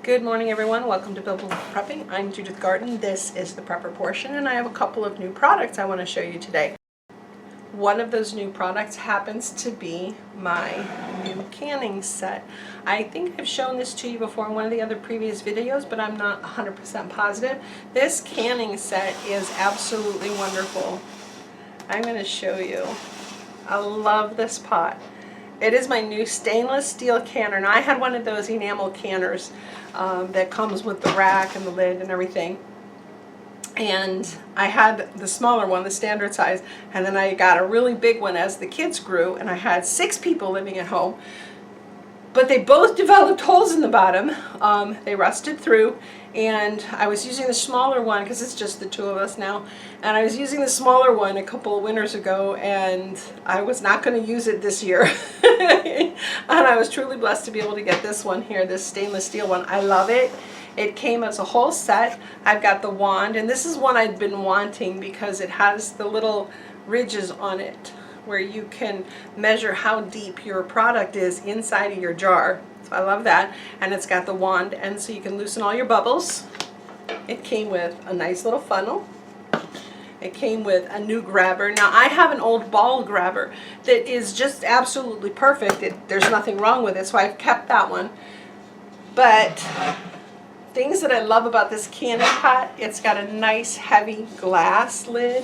Good morning, everyone. Welcome to Biblical Prepping. I'm Judith Garden. This is the prepper portion, and I have a couple of new products I want to show you today. One of those new products happens to be my new canning set. I think I've shown this to you before in one of the other previous videos, but I'm not 100% positive. This canning set is absolutely wonderful. I'm going to show you. I love this pot. It is my new stainless steel canner. Now, I had one of those enamel canners that comes with the rack and the lid and everything. And I had the smaller one, the standard size, and then I got a really big one as the kids grew, and I had 6 people living at home. But they both developed holes in the bottom. They rusted through, and I was using the smaller one because it's just the 2 of us now. And I was using the smaller one a couple of winters ago, and I was not going to use it this year. And I was truly blessed to be able to get this one here, this stainless steel one. I love it. It came as a whole set. I've got the wand, and this is one I'd been wanting because it has the little ridges on it where you can measure how deep your product is inside of your jar. So I love that. And it's got the wand, and so you can loosen all your bubbles. It came with a nice little funnel. It came with a new grabber. Now, I have an old ball grabber that is just absolutely perfect. There's nothing wrong with it, so I've kept that one. But things that I love about this canning pot, it's got a nice heavy glass lid,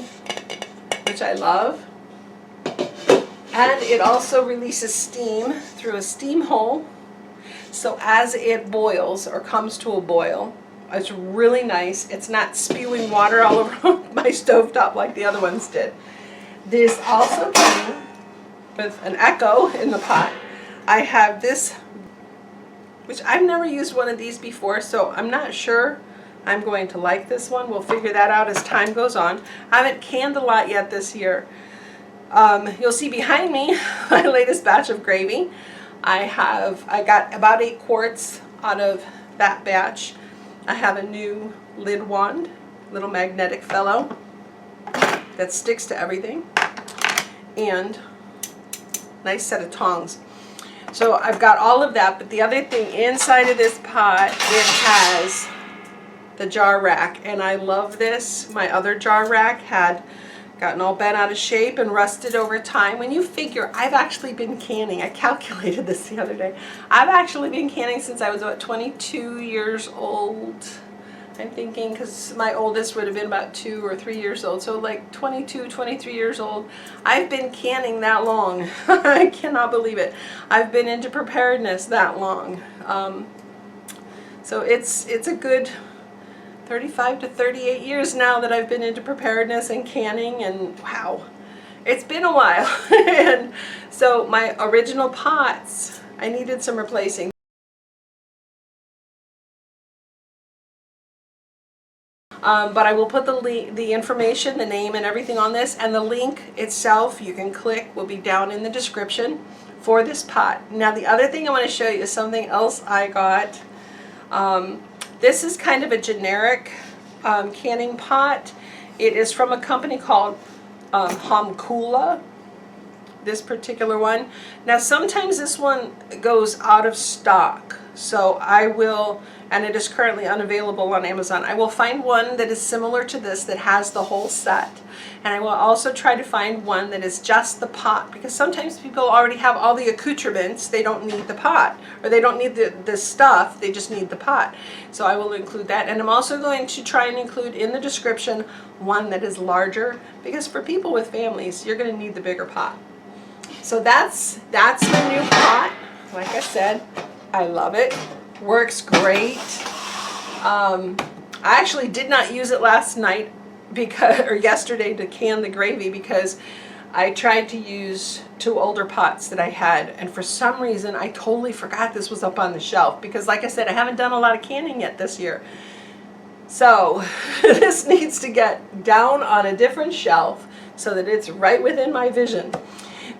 which I love. And it also releases steam through a steam hole. So as it boils or comes to a boil, it's really nice. It's not spewing water all over my stovetop like the other ones did. This also came with an echo in the pot. I have this, which I've never used one of these before, so I'm not sure I'm going to like this one. We'll figure that out as time goes on. I haven't canned a lot yet this year. You'll see behind me my latest batch of gravy. I got about 8 quarts out of that batch. I have a new lid wand, little magnetic fellow that sticks to everything, and nice set of tongs. So I've got all of that, but the other thing inside of this pot, it has the jar rack, and I love this. My other jar rack had gotten all bent out of shape and rusted over time. When you figure, I've actually been canning. I calculated this the other day. I've actually been canning since I was about 22 years old. I'm thinking, because my oldest would have been about 2 or 3 years old. So like 22, 23 years old. I've been canning that long. I cannot believe it. I've been into preparedness that long. So it's a good 35 to 38 years now that I've been into preparedness and canning, and wow, it's been a while. And so my original pots, I needed some replacing. But I will put the information, the name and everything on this, and the link itself you can click will be down in the description for this pot. Now, the other thing I want to show you is something else I got. This is kind of a generic canning pot. It is from a company called Hamkula, this particular one. Now, sometimes this one goes out of stock, so I will, and it is currently unavailable on Amazon. I will find one that is similar to this that has the whole set. And I will also try to find one that is just the pot, because sometimes people already have all the accoutrements. They don't need the pot, or they don't need the stuff, they just need the pot. So I will include that. And I'm also going to try and include in the description one that is larger, because for people with families, you're going to need the bigger pot. So that's the new pot. Like I said, I love it. Works great. I actually did not use it last night or yesterday to can the gravy, because I tried to use 2 older pots that I had, and for some reason I totally forgot this was up on the shelf, because like I said, I haven't done a lot of canning yet this year. So this needs to get down on a different shelf so that it's right within my vision.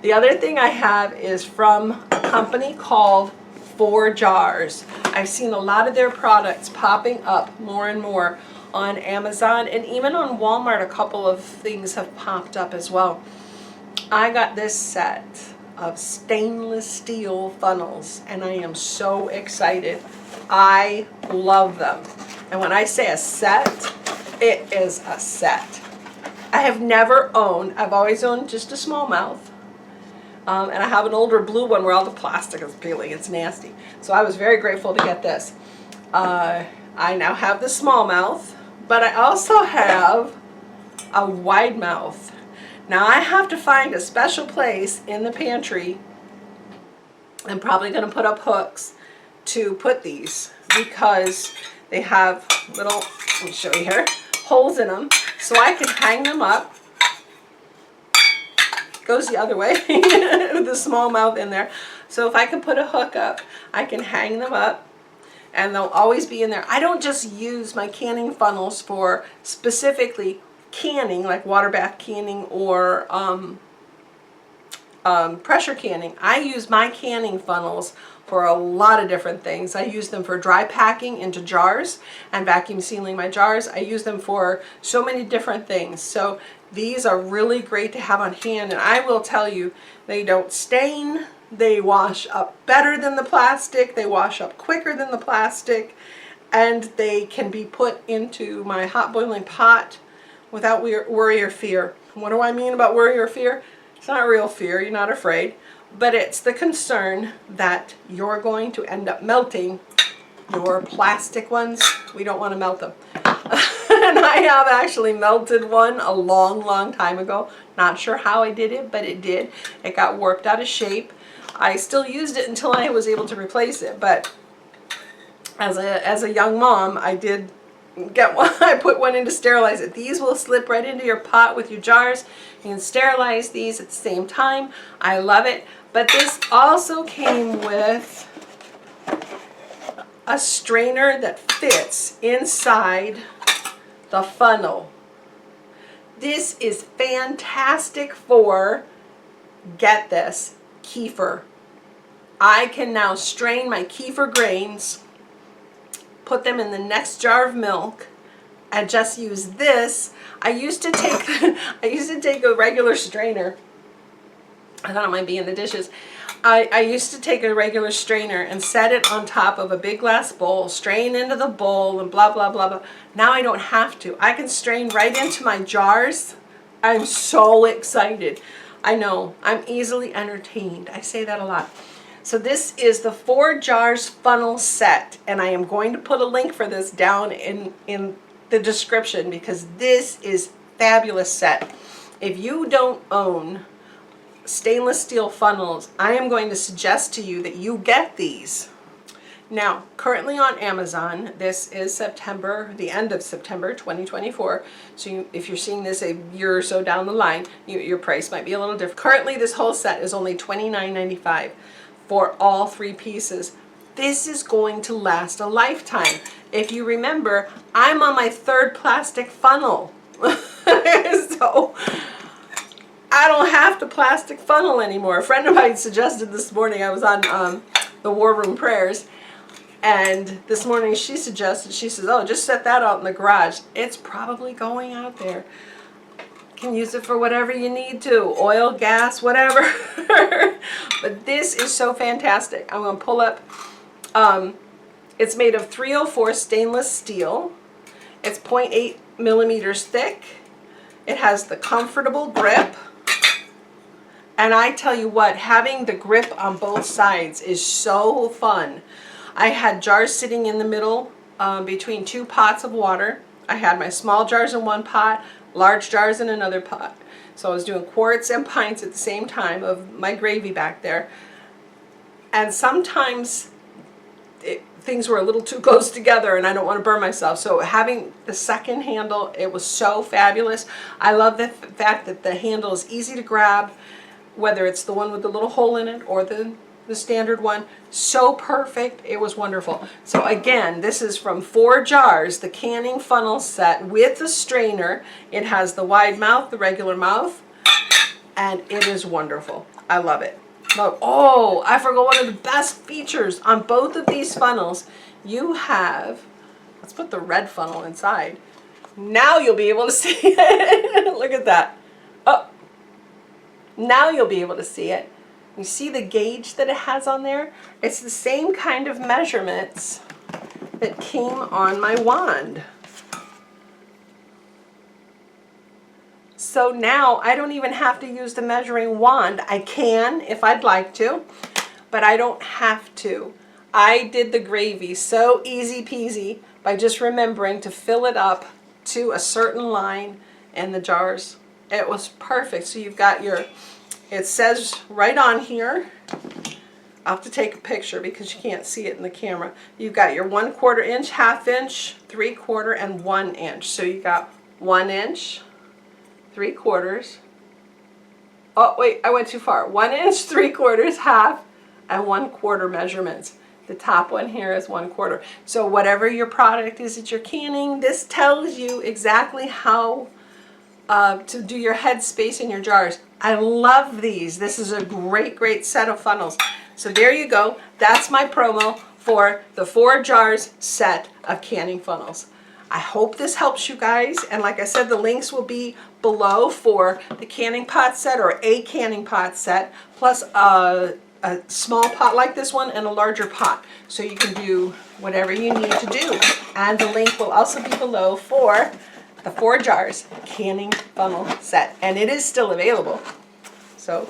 The other thing I have is from a company called ForJars. I've seen a lot of their products popping up more and more on Amazon, and even on Walmart a couple of things have popped up as well. I got this set of stainless steel funnels, and I am so excited. I love them. And when I say a set, it is a set. I have never owned, I've always owned just a smallmouth. And I have an older blue one where all the plastic is peeling. It's nasty. So I was very grateful to get this. I now have the smallmouth, but I also have a wide mouth. Now I have to find a special place in the pantry. I'm probably going to put up hooks to put these because they have little, let me show you here, holes in them, so I can hang them up. Goes the other way with the smallmouth in there. So if I can put a hook up, I can hang them up and they'll always be in there. I don't just use my canning funnels for specifically canning, like water bath canning or pressure canning. I use my canning funnels for a lot of different things. I use them for dry packing into jars and vacuum sealing my jars. I use them for so many different things. So these are really great to have on hand, and I will tell you, they don't stain. They wash up better than the plastic. They wash up quicker than the plastic, and they can be put into my hot boiling pot without worry or fear. What do I mean about worry or fear? It's not real fear, you're not afraid, but it's the concern that you're going to end up melting your plastic ones. We don't want to melt them. And I have actually melted one a long time ago. Not sure how I did it, but it did. It got warped out of shape. I still used it until I was able to replace it, but as a young mom, I did get one. I put one in to sterilize it. These will slip right into your pot with your jars. You can sterilize these at the same time. I love it. But this also came with a strainer that fits inside the funnel. This is fantastic for, get this, kefir. I can now strain my kefir grains, put them in the next jar of milk, and just use this. I used to take a regular strainer. I thought it might be in the dishes. I used to take a regular strainer and set it on top of a big glass bowl, strain into the bowl, and blah, blah, blah, blah. Now I don't have to. I can strain right into my jars. I'm so excited. I know, I'm easily entertained. I say that a lot. So this is the ForJars funnel set, and I am going to put a link for this down in the description because this is fabulous set. If you don't own stainless steel funnels, I am going to suggest to you that you get these. Now, currently on Amazon, this is September, the end of September 2024. So if you're seeing this a year or so down the line, your price might be a little different. Currently, this whole set is only $29.95 for all 3 pieces. This is going to last a lifetime. If you remember, I'm on my 3rd plastic funnel. So I don't have to plastic funnel anymore. A friend of mine suggested this morning, I was on the War Room Prayers, and this morning she suggested, she says, oh, just set that out in the garage. It's probably going out there. Can use it for whatever you need to, oil, gas, whatever. But this is so fantastic. I'm going to pull up, it's made of 304 stainless steel. It's 0.8 millimeters thick. It has the comfortable grip. And I tell you what, having the grip on both sides is so fun. I had jars sitting in the middle between 2 pots of water. I had my small jars in one pot, large jars in another pot. So I was doing quarts and pints at the same time of my gravy back there. And sometimes things were a little too close together and I don't want to burn myself. So having the second handle, it was so fabulous. I love the fact that the handle is easy to grab, whether it's the one with the little hole in it or the standard one. So perfect. It was wonderful. So again, this is from ForJars, the canning funnel set with the strainer. It has the wide mouth, the regular mouth, and it is wonderful. I love it. Oh, I forgot one of the best features on both of these funnels. You have, let's put the red funnel inside. Now you'll be able to see it. Look at that. Oh, now you'll be able to see it. You see the gauge that it has on there? It's the same kind of measurements that came on my wand. So now I don't even have to use the measuring wand. I can if I'd like to, but I don't have to. I did the gravy so easy peasy by just remembering to fill it up to a certain line in the jars. It was perfect. So you've got your, it says right on here, I'll have to take a picture because you can't see it in the camera. You've got your 1/4 inch, 1/2 inch, 3/4, and 1 inch. So you got 1 inch, 3/4. Oh wait, I went too far. 1 inch, 3/4, half, and 1/4 measurements. The top one here is 1/4. So whatever your product is that you're canning, this tells you exactly how to do your head space in your jars. I love these. This is a great set of funnels. So there you go. That's my promo for the ForJars set of canning funnels. I hope this helps you guys. And like I said, the links will be below for the canning pot set or a canning pot set, plus a small pot like this one and a larger pot. So you can do whatever you need to do. And the link will also be below for the ForJars canning funnel set. And it is still available. So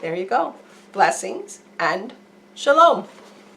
there you go. Blessings and shalom.